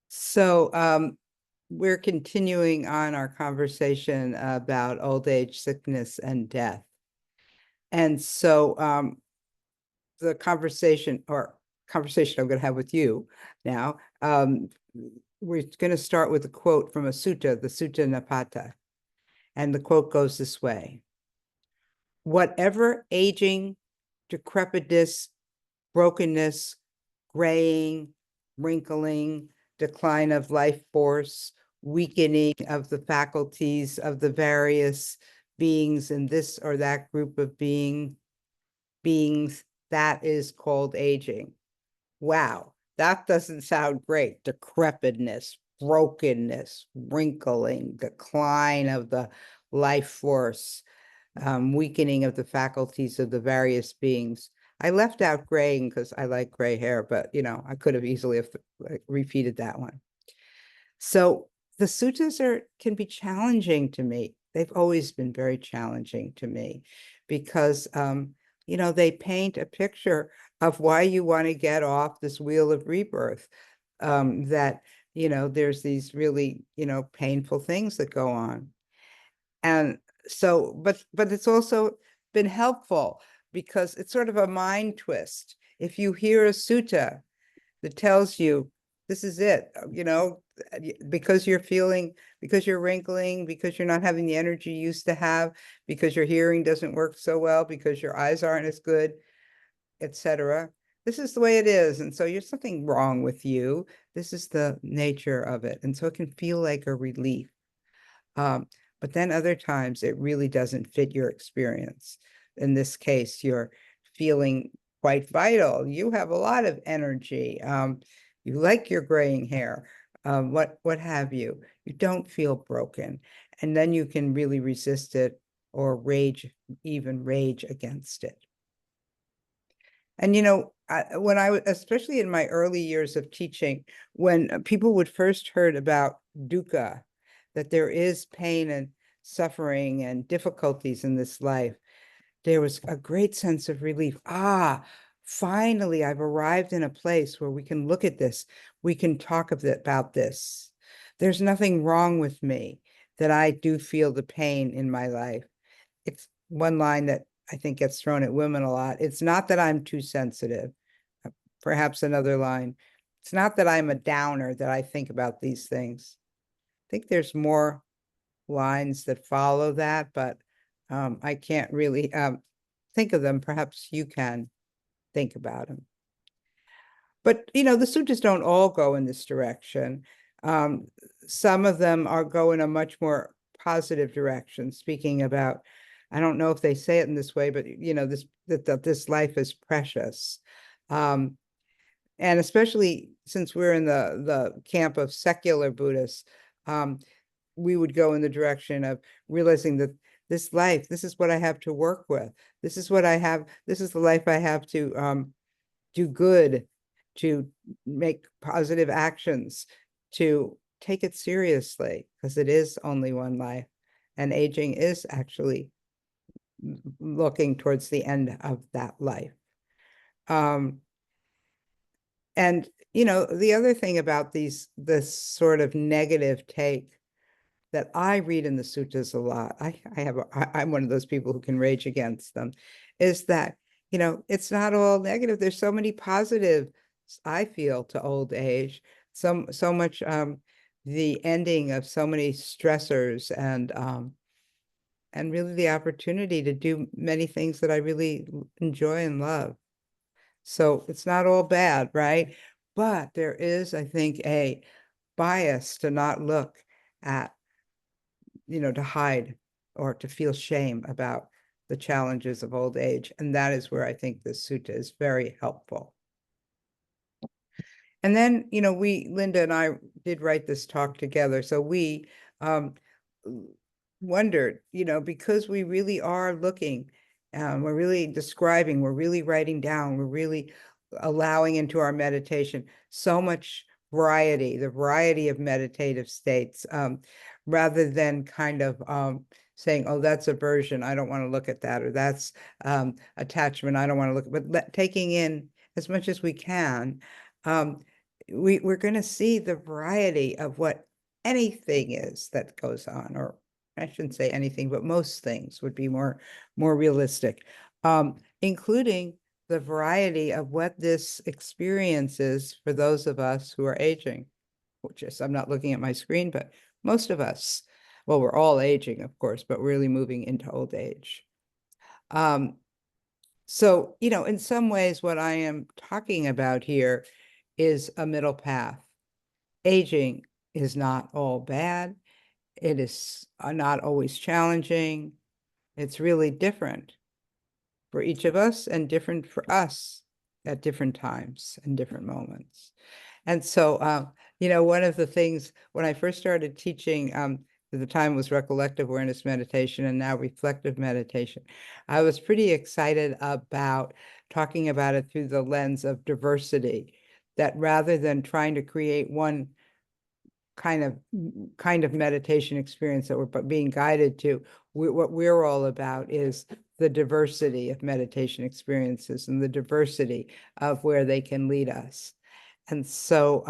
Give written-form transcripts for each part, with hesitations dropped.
So we're continuing on our conversation about old age, sickness, and death. And so the conversation I'm going to have with you now, we're going to start with a quote from a sutta, the Sutta Nipata. And the quote goes this way: whatever aging, decrepitness, brokenness, graying, wrinkling, decline of life force, weakening of the faculties of the various beings in this or that group of beings, that is called aging. Wow, that doesn't sound great. Decrepitness, brokenness, wrinkling, decline of the life force, weakening of the faculties of the various beings. I left out graying because I like gray hair, but I could have easily repeated that one. So the suttas can be challenging to me. They've always been very challenging to me because they paint a picture of why you want to get off this wheel of rebirth. That there's these really painful things that go on, and so but it's also been helpful because it's sort of a mind twist. If you hear a sutta that tells you this is it, because you're wrinkling, because you're not having the energy you used to have, because your hearing doesn't work so well, because your eyes aren't as good, etc. This is the way it is. And so there's something wrong with you. This is the nature of it. And so it can feel like a relief. But then other times it really doesn't fit your experience. In this case, you're feeling quite vital. You have a lot of energy. You like your graying hair, what have you. You don't feel broken. And then you can really resist it or even rage against it. And when especially in my early years of teaching, when people would first heard about dukkha, that there is pain and suffering and difficulties in this life, there was a great sense of relief. Finally, I've arrived in a place where we can look at this. We can talk about this. There's nothing wrong with me, that I do feel the pain in my life. It's one line that I think gets thrown at women a lot. It's not that I'm too sensitive. Perhaps another line. It's not that I'm a downer, that I think about these things. I think there's more lines that follow that, but I can't really think of them. Perhaps you can think about them. But, the sutras don't all go in this direction. Some of them go in a much more positive direction, speaking about, I don't know if they say it in this way, but, this life is precious. And especially since we're in the camp of secular Buddhists, we would go in the direction of realizing that this life, this is what I have to work with. This is what I have. This is the life I have to do good, to make positive actions, to take it seriously, because it is only one life. And aging is actually looking towards the end of that life. And, the other thing about this sort of negative take that I read in the suttas a lot, I'm one of those people who can rage against them, is that, it's not all negative. There's so many positives, I feel, to old age, so much, the ending of so many stressors, and really the opportunity to do many things that I really enjoy and love. So it's not all bad, right? But there is, I think, a bias to not look at, to hide or to feel shame about the challenges of old age. And that is where I think this sutta is very helpful. And then, Linda and I did write this talk together. So we wondered, because we really are looking, we're really describing, we're really writing down, we're really allowing into our meditation so much variety, the variety of meditative states, rather than kind of saying, oh, that's aversion, I don't want to look at that, or that's attachment, I don't want to look at, but taking in as much as we can, we're going to see the variety of what anything is that goes on, or I shouldn't say anything, but most things would be more realistic, including the variety of what this experience is for those of us who are aging, which is, I'm not looking at my screen, but most of us, well, we're all aging, of course, but really moving into old age. So, in some ways, what I am talking about here is a middle path. Aging is not all bad. It is not always challenging. It's really different for each of us and different for us at different times and different moments. And so, one of the things when I first started teaching, at the time was recollective awareness meditation and now reflective meditation, I was pretty excited about talking about it through the lens of diversity, that rather than trying to create one kind of meditation experience that we're being guided to, what we're all about is the diversity of meditation experiences and the diversity of where they can lead us. And so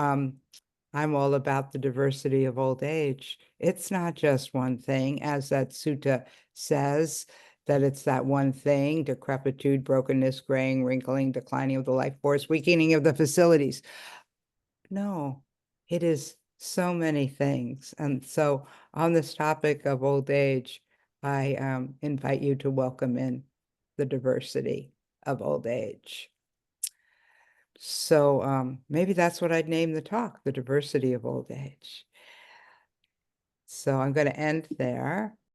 I'm all about the diversity of old age. It's not just one thing, as that sutta says, that it's that one thing: decrepitude, brokenness, graying, wrinkling, declining of the life force, weakening of the facilities. No, it is so many things. And so on this topic of old age, I invite you to welcome in the diversity of old age. So maybe that's what I'd name the talk, the diversity of old age. So I'm going to end there.